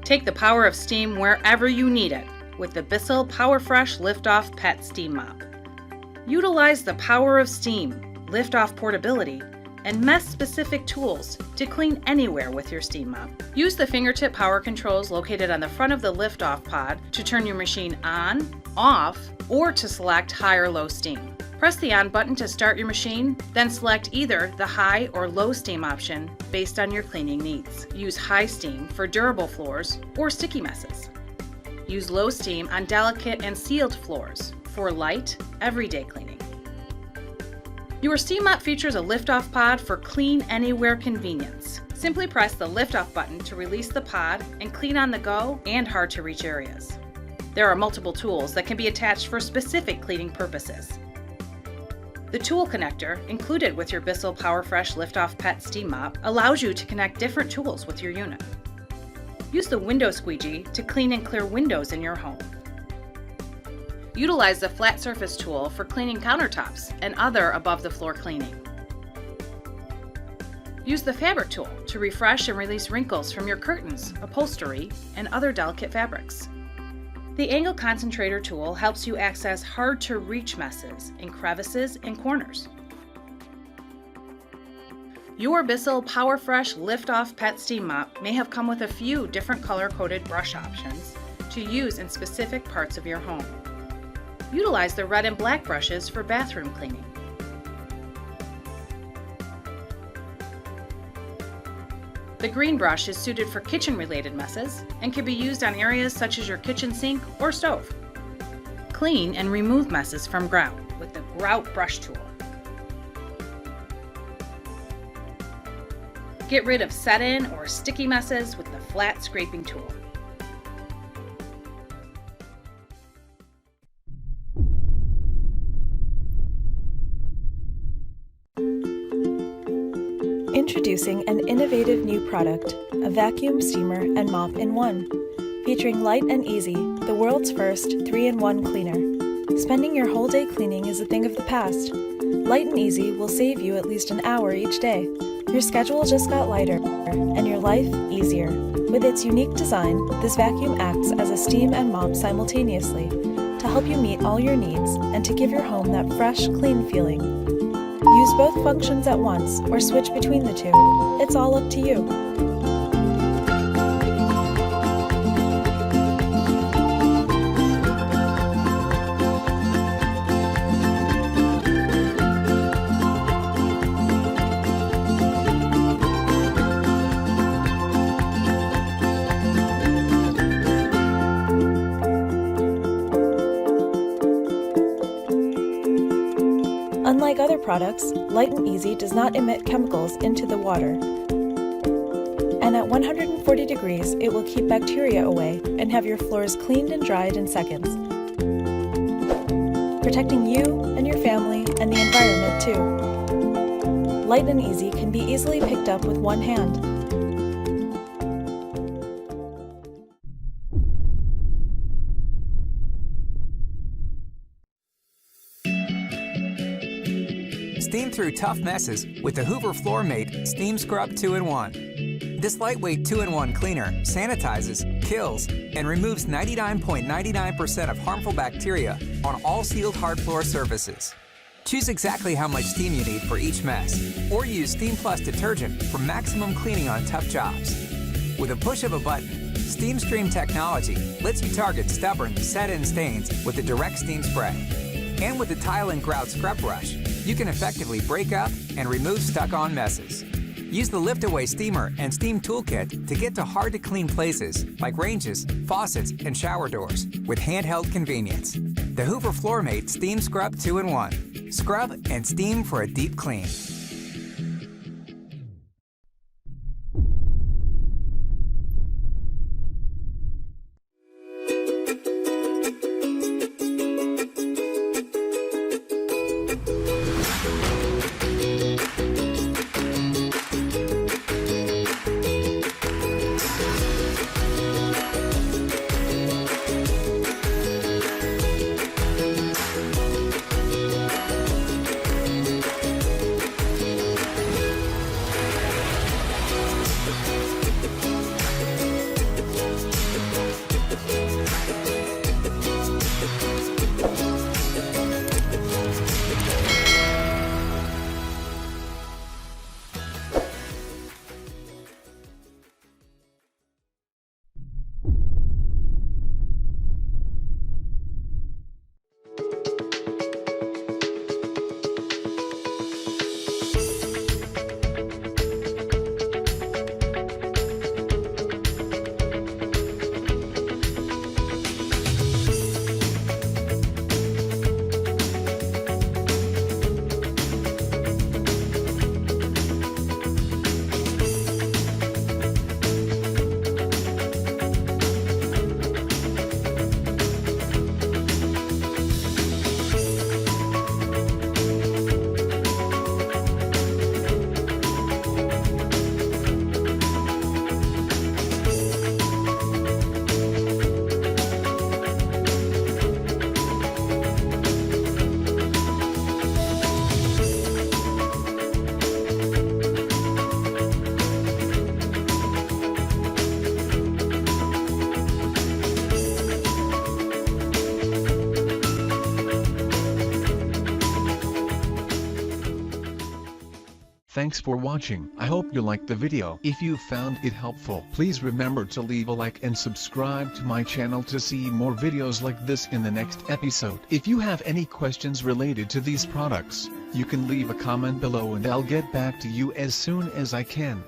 Take the power of steam wherever you need it with the Bissell PowerFresh Lift-Off Pet Steam Mop. Utilize the power of steam, lift-off portability, and mess-specific tools to clean anywhere with your steam mop. Use the fingertip power controls located on the front of the lift-off pod to turn your machine on, off, or to select high or low steam. Press the on button to start your machine, then select either the high or low steam option based on your cleaning needs. Use high steam for durable floors or sticky messes. Use low steam on delicate and sealed floors for light, everyday cleaning. Your steam mop features a lift-off pod for clean anywhere convenience. Simply press the lift-off button to release the pod and clean on the go and hard-to-reach areas. There are multiple tools that can be attached for specific cleaning purposes. The tool connector, included with your Bissell PowerFresh Lift-Off Pet Steam Mop, allows you to connect different tools with your unit. Use the window squeegee to clean and clear windows in your home. Utilize the flat surface tool for cleaning countertops and other above-the-floor cleaning. Use the fabric tool to refresh and release wrinkles from your curtains, upholstery, and other delicate fabrics. The angle concentrator tool helps you access hard-to-reach messes in crevices and corners. Your Bissell PowerFresh Lift-Off Pet Steam Mop may have come with a few different color-coded brush options to use in specific parts of your home. Utilize the red and black brushes for bathroom cleaning. The green brush is suited for kitchen-related messes and can be used on areas such as your kitchen sink or stove. Clean and remove messes from grout with the grout brush tool. Get rid of set-in or sticky messes with the flat scraping tool. Introducing an innovative new product, a vacuum steamer and mop in one, featuring Light and Easy, the world's first 3-in-1 cleaner. Spending your whole day cleaning is a thing of the past. Light and Easy will save you at least an hour each day. Your schedule just got lighter, and your life easier. With its unique design, this vacuum acts as a steam and mop simultaneously to help you meet all your needs and to give your home that fresh, clean feeling. Use both functions at once or switch between the two. It's all up to you. Unlike other products, Light and Easy does not emit chemicals into the water. And at 140 degrees, it will keep bacteria away and have your floors cleaned and dried in seconds, protecting you and your family and the environment too. Light and Easy can be easily picked up with one hand. Steam through tough messes with the Hoover Floormate Steam Scrub 2-in-1. This lightweight 2-in-1 cleaner sanitizes, kills, and removes 99.99% of harmful bacteria on all sealed hard floor surfaces. Choose exactly how much steam you need for each mess, or use Steam Plus detergent for maximum cleaning on tough jobs. With a push of a button, Steam Stream technology lets you target stubborn, set-in stains with a direct steam spray. And with the Tile and Grout Scrub Brush, you can effectively break up and remove stuck-on messes. Use the lift-away steamer and steam toolkit to get to hard-to-clean places like ranges, faucets, and shower doors with handheld convenience. The Hoover Floormate Steam Scrub 2-in-1. Scrub and steam for a deep clean. Thanks for watching. I hope you liked the video. If you found it helpful, please remember to leave a like and subscribe to my channel to see more videos like this in the next episode. If you have any questions related to these products, you can leave a comment below and I'll get back to you as soon as I can.